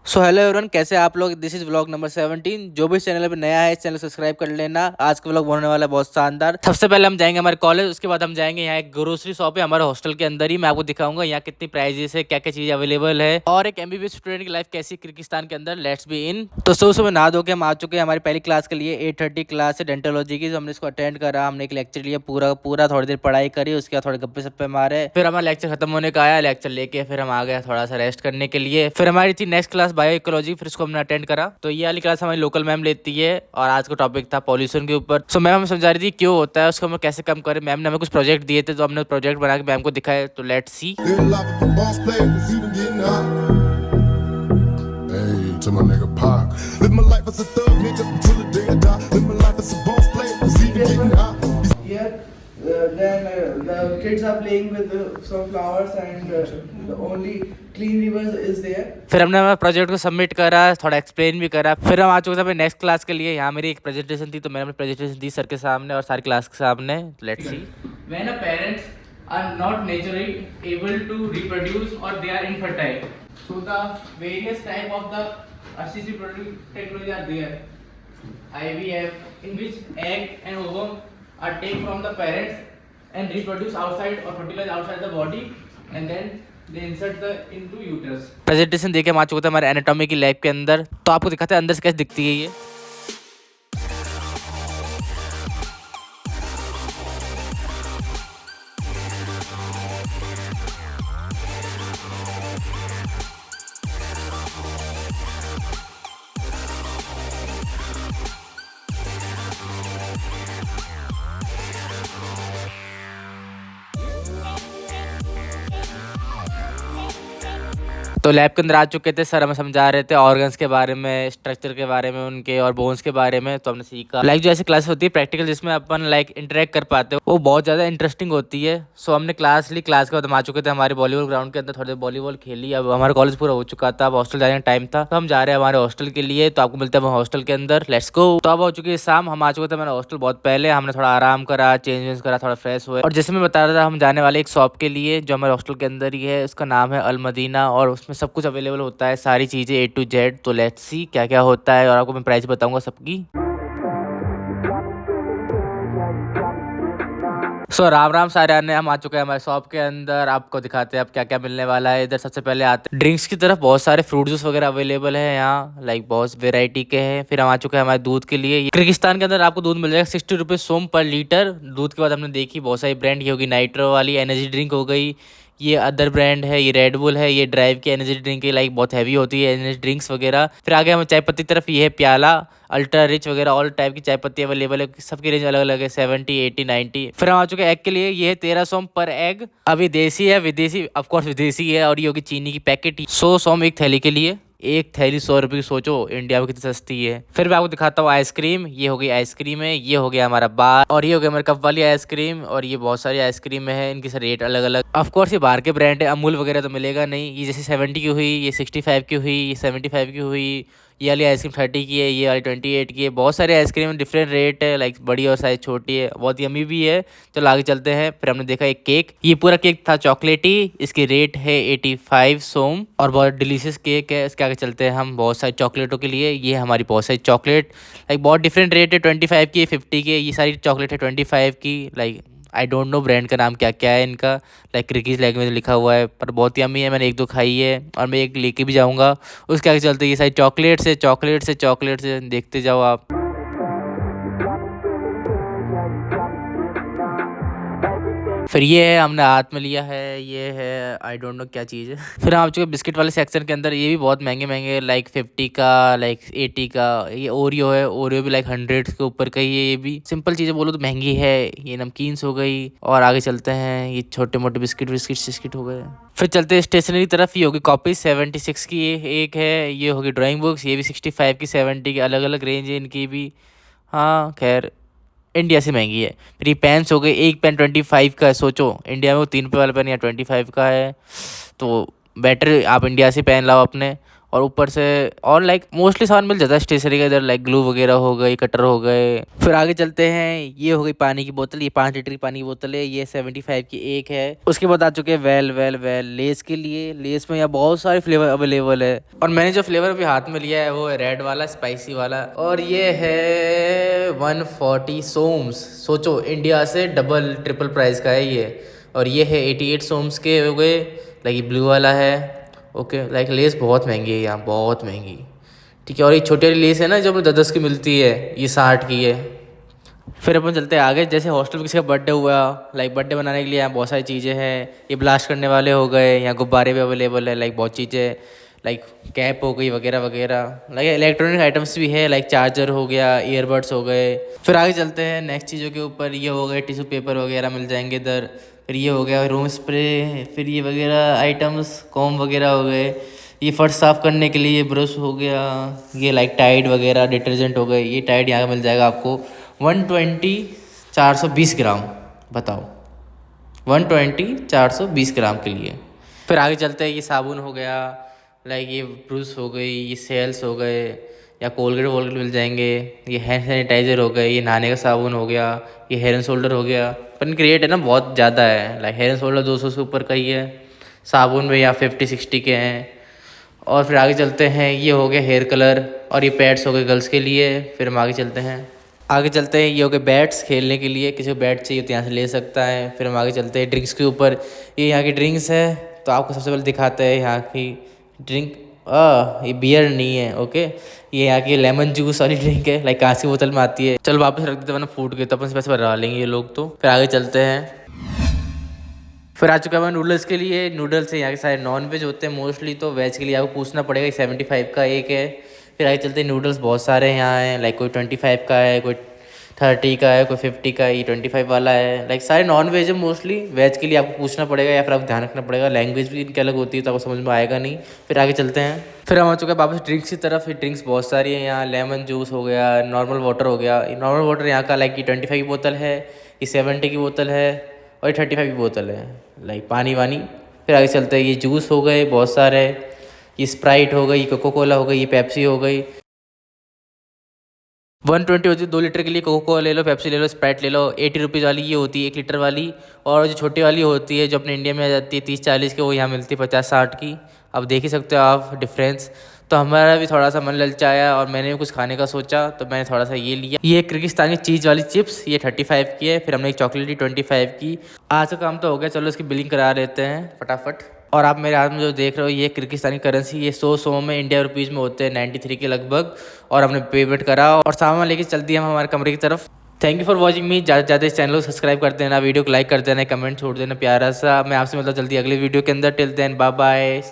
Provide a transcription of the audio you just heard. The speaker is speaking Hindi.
सो हेलो एवरीवन, कैसे हैं आप लोग। This is vlog number 17। जो भी चैनल पे नया है इस चैनल सब्सक्राइब कर लेना। आज का व्लॉग होने वाला है बहुत शानदार। सबसे पहले हम जाएंगे हमारे कॉलेज, उसके बाद हम जाएंगे यहाँ एक ग्रोसरी शॉप है हमारे हॉस्टल के अंदर ही। मैं आपको दिखाऊंगा यहाँ कितनी प्राइजेस है, क्या क्या चीजें अवेलेबल है और एक एमबीबीएस स्टूडेंट की लाइफ कैसी किर्गिस्तान के अंदर। Let's be in. तो सुबह सुबह नहा धो के हम आ चुके हैं हमारी पहली क्लास के लिए। 8:30 क्लास है डेंटोलॉजी की, जो हमने इसको अटेंड करा। हमने एक लेक्चर लिया पूरा पूरा, थोड़ी देर पढ़ाई करी, उसके बाद थोड़े गप्पे सप्पे मारे। फिर हमारा लेक्चर खत्म होने का आया। लेक्चर लेके फिर हम आ गए थोड़ा सा रेस्ट करने के लिए। फिर हमारी थी नेक्स्ट क्लास बायो इकोलॉजी, फिर उसको हमने अटेंड करा। तो ये वाली क्लास हमारी लोकल मैम लेती है और आज का टॉपिक था पॉल्यूशन के ऊपर। सो मैम हमें समझा रही थी क्यों होता है, उसको हम कैसे कम करें। मैम ने हमें कुछ प्रोजेक्ट दिए थे, तो हमने प्रोजेक्ट बना के मैम को दिखाए। तो let's see. To my nigga Pac, live my life as a thug nigga until the day I die. Live my life as a boss player, was even getting high. Here, then the kids are playing with some flowers and the only clean rivers is there. फिर हमने हमारे प्रोजेक्ट को सबमिट करा, थोड़ा एक्सप्लेन भी करा। फिर हम आ चुके थे अपने नेक्स्ट क्लास के लिए। यहाँ मेरी एक प्रेजेंटेशन थी, तो मैंने अपनी प्रेजेंटेशन दी सर के सामने और सारी क्लास के सामने। Let's see. When a parents are not naturally able to reproduce or they are infertile, so the various type of the assisted reproductive technology are there. IVF, in which egg and ovum are taken from the parents and reproduce outside or fertilize outside the body, and then they insert the into uterus. Presentation देके हम आ चुके थे हमारे एनाटॉमी की लैब के अंदर। तो आपको दिखाते हैं अंदर से कैसे दिखती है ये। तो लैब के अंदर आ चुके थे, सर हमें समझा रहे थे ऑर्गन्स के बारे में, स्ट्रक्चर के बारे में उनके और बोन्स के बारे में। तो हमने सीखा लाइक जो ऐसी क्लास होती है प्रैक्टिकल, जिसमें अपन लाइक इंटरेक्ट कर पाते हैं, वो बहुत ज़्यादा इंटरेस्टिंग होती है। सो हमने क्लास ली। क्लास के बाद हम आ चुके थे हमारे वॉलीबॉल ग्राउंड के अंदर, थोड़ी देर वॉलीबॉल खेली। अब हमारा कॉलेज पूरा हो चुका था, अब हॉस्टल जाने का टाइम था, तो हम जा रहे हैं हमारे हॉस्टल के लिए। तो आपको मिलते हैं हॉस्टल के अंदर। Let's go. तो अब हो चुकी है शाम, हम आ चुके थे हमारा हॉस्टल बहुत पहले। हमने थोड़ा आराम करा, चेंज वेंज करा, थोड़ा फ्रेश हुए। और जैसे मैं बता रहा था, हम जाने वाले एक शॉप के लिए जो हमारे हॉस्टल के अंदर ही है। उसका नाम है अल मदीना और उसमें सब कुछ अवेलेबल होता है, सारी चीज़ें A to Z। तो लेट्स सी क्या क्या होता है और आपको मैं प्राइस बताऊंगा सबकी। सो राम राम सारे आने, हम आ चुके हैं हमारे शॉप के अंदर। आपको दिखाते हैं अब क्या क्या मिलने वाला है इधर। सबसे पहले आते हैं ड्रिंक्स की तरफ। बहुत सारे फ्रूट जूस वगैरह अवेलेबल है यहाँ, लाइक बहुत वेराइटी के हैं। फिर हम आ चुके हैं हमारे दूध के लिए। किर्गिस्तान के अंदर आपको दूध मिल जाएगा 60 रुपये सोम पर लीटर। दूध के बाद हमने देखी बहुत सारी ब्रांड। ये होगी नाइट्रो वाली एनर्जी ड्रिंक हो गई, ये अदर ब्रांड है, ये रेड बुल है, ये ड्राइव की एनर्जी ड्रिंक है, लाइक बहुत हैवी होती है एनर्जी ड्रिंक्स वगैरह। फिर आगे हमें चाय पत्ती तरफ, ये है प्याला, अल्ट्रा रिच वगैरह, ऑल टाइप की चाय पत्ती अवेलेबल है। सबकी रेंज अलग अलग है, 70, 80, 90। फिर हम आ चुके हैं एग के लिए। ये है 13 सोम पर एग। अभी देसी है, विदेशी ऑफकोर्स विदेशी है। और ये होगी चीनी की पैकेट, 100 सोम एक थैली के लिए। एक थैली 100 रुपये की, सोचो इंडिया में कितनी सस्ती है। फिर मैं आपको दिखाता हूँ आइसक्रीम। ये हो गई आइसक्रीम है, ये हो गया हमारा बार, और ये हो गया हमारे कप वाली आइसक्रीम। और ये बहुत सारी आइसक्रीम है, इनकी सारे रेट अलग अलग। ऑफकोर्स ये बाहर के ब्रांड है, अमूल वगैरह तो मिलेगा नहीं। ये जैसे 70 की हुई, ये 65 की हुई, ये 75 की हुई। ये वाली आइसक्रीम 30 की है, ये वाली 28 की है। बहुत सारी आइसक्रीम डिफरेंट रेट है, लाइक बड़ी और साइज छोटी है, बहुत यमी भी है। चलो आगे चलते हैं। फिर हमने देखा एक केक। ये पूरा केक था चॉकलेटी, इसकी रेट है 85 सोम और बहुत डिलीशियस केक है। इसके आगे चलते हैं हम बहुत सारी चॉकलेटों के लिए। ये हमारी बहुत सारी चॉकलेट, लाइक बहुत डिफरेंट रेट है। 25 की है, 50 की है। ये सारी चॉकलेट है 25 की। Like I don't know brand का नाम क्या क्या है इनका, लाइक किर्गिज लैंग्वेज में लिखा हुआ है, पर बहुत यम्मी है। मैंने एक दो खाई है और मैं एक लेके भी जाऊंगा। उसके आगे चलते ये सारी चॉकलेट से देखते जाओ आप। फिर ये है, हमने हाथ में लिया है, ये है आई डोंट नो क्या चीज़ है। फिर हम आ चुके बिस्किट वाले सेक्शन के अंदर। ये भी बहुत महंगे महंगे, लाइक 50 का, लाइक 80 का। ये ओरियो है, ओरियो भी लाइक 100 के ऊपर का ही है। ये भी सिंपल चीज़ें बोलो तो महंगी है। ये नमकीन्स हो गई। और आगे चलते हैं, ये छोटे मोटे बिस्किट हो गए। फिर चलते हैं स्टेशनरी की तरफ। ये होगी कॉपी 76 की, ये एक है। ये होगी ड्राइंग बुक्स, ये भी 65 की, 70 की, अलग अलग रेंज है इनकी भी। हाँ खैर इंडिया से महंगी है। फिर ये पेन्स हो गए। एक पेन 25 का है, सोचो इंडिया में वो 3 रुपये वाला पेन या 25 का है। तो बेटर आप इंडिया से पेन लाओ अपने। और ऊपर से और लाइक मोस्टली सामान मिल जाता है स्टेशनरी का इधर, लाइक ग्लू वगैरह हो गई, कटर हो गए। फिर आगे चलते हैं, ये हो गई पानी की बोतल, ये 5 लीटर की पानी की बोतल है, ये 75 की एक है। उसके बाद आ चुके हैं वेल लेस के लिए। लेस में यहाँ बहुत सारे फ्लेवर अवेलेबल है और मैंने जो फ्लेवर अभी हाथ में लिया है वो है रेड वाला, स्पाइसी वाला, और ये है 140 सोम्स। सोचो इंडिया से डबल ट्रिपल प्राइस का है ये। और ये है 88 सोम्स के हो गए, लाइक ये ब्लू वाला है। ओके, लाइक लेस बहुत महंगी है यहाँ, बहुत महंगी। ठीक है, और ये छोटी वाली लेस है ना जो अपने 10-10 की मिलती है, ये 60 की है। फिर अपन चलते हैं आगे, जैसे हॉस्टल में किसी का बर्थडे हुआ, लाइक बर्थडे बनाने के लिए यहाँ बहुत सारी चीज़ें हैं। ये ब्लास्ट करने वाले हो गए, यहाँ गुब्बारे भी अवेलेबल है, लाइक बहुत चीज़ें, लाइक कैप हो गई वगैरह वगैरह। लाइक इलेक्ट्रॉनिक आइटम्स भी है, लाइक चार्जर हो गया, ईयरबड्स हो गए। फिर आगे चलते हैं नेक्स्ट चीज़ों के ऊपर, ये हो गए टिश्यू पेपर वगैरह मिल जाएंगे इधर। फिर ये हो गया रूम स्प्रे, फिर ये वगैरह आइटम्स, कॉम वगैरह हो गए। ये फर्श साफ़ करने के लिए ब्रश हो गया, ये लाइक टाइड वगैरह डिटर्जेंट हो गए। ये टाइड यहाँ मिल जाएगा आपको 120 420 ग्राम, बताओ 120 420 ग्राम के लिए। फिर आगे चलते हैं, ये साबुन हो गया, लाइक ये ब्रूस हो गई, ये सेल्स हो गए, या कोलगेट वोलगेट मिल जाएंगे। ये हैंड सैनिटाइज़र हो गए, ये नहाने का साबुन हो गया, ये हेयर एंड शोल्डर हो गया। पर इनकी रेट है ना बहुत ज़्यादा है, लाइक हेयर एंड शोल्डर 200 से ऊपर का ही है, साबुन में या 50-60 के हैं। और फिर आगे चलते हैं, ये हो गया हेयर कलर, और ये पैड्स हो गए गर्ल्स के लिए। फिर हम आगे चलते हैं, ये हो गए बैट्स खेलने के लिए, किसी को बैट चाहिए तो यहाँ से ले सकता है। फिर हम आगे चलते हैं ड्रिंक्स के ऊपर, ये यहाँ की ड्रिंक्स है। तो आपको सबसे पहले दिखाते हैं यहाँ की ड्रिंक। ये बियर नहीं है, ओके, ये यहाँ की लेमन जूस वाली ड्रिंक है, लाइक कांच की बोतल में आती है। चल वापस रख देते वरना फूट गए तो अपन से पैसे भरवा लेंगे ये लोग तो। फिर आगे चलते हैं, फिर आ चुका है नूडल्स के लिए। नूडल्स है यहाँ के सारे नॉन वेज होते हैं मोस्टली, तो वेज के लिए आपको पूछना पड़ेगा। 75 का एक है। फिर आगे चलते हैं, नूडल्स बहुत सारे यहाँ हैं, लाइक कोई 25 का है, कोई 30 का है, कोई 50 का है, ये 25 वाला है। लाइक सारे नॉन वेज है मोस्टली, वेज के लिए आपको पूछना पड़ेगा या फिर आपको ध्यान रखना पड़ेगा, लैंग्वेज भी इनकी अलग होती है तो आपको समझ में आएगा नहीं। फिर आगे चलते हैं, फिर हम आ चुके हैं वापस ड्रिंक्स की तरफ। ड्रिंक्स बहुत सारी है यहाँ, लेमन जूस हो गया, नॉर्मल वाटर हो गया। नॉर्मल वाटर यहाँ का लाइक ये 25 की बोतल है, ये 70 की बोतल है, और ये 35 की बोतल है, लाइक पानी वानी। फिर आगे चलते हैं, ये जूस हो गए बहुत सारे, ये स्प्राइट हो गई, कोको कोला हो गई, ये पेप्सी हो गई। 120 होती है 2 लीटर के लिए, कोको कोला ले लो, पेप्सी ले लो, स्प्राइट ले लो। 80 रुपीज़ वाली ये होती है 1 लीटर वाली, और जो छोटी वाली होती है जो अपने इंडिया में आ जाती है 30-40 की, वो यहाँ मिलती है 50-60 की। अब देख ही सकते हो आप डिफरेंस। तो हमारा भी थोड़ा सा मन ललचाया और मैंने भी कुछ खाने का सोचा, तो मैंने थोड़ा सा ये लिया। ये किर्गिस्तानी चीज़ वाली चिप्स, ये 35 की है। फिर हमने एक चॉकलेट ली 25 की। आज का काम तो हो गया, चलो इसकी बिलिंग करा लेते हैं फटाफट। और आप मेरे हाथ में जो देख रहे हो ये किर्गिस्तानी करेंसी, ये 100 में इंडिया रुपीज़ में होते हैं 93 के लगभग। और हमने पेमेंट करा और सामान लेके चल दिया हम हमारे कमरे की तरफ। थैंक यू फॉर वॉचिंग मी। ज़्यादा से ज़्यादा इस चैनल को सब्सक्राइब कर देना, वीडियो को लाइक कर देना, कमेंट छोड़ देना प्यारा सा। मैं आपसे मिलता हूँ जल्दी अगले वीडियो के अंदर। Till then bye bye.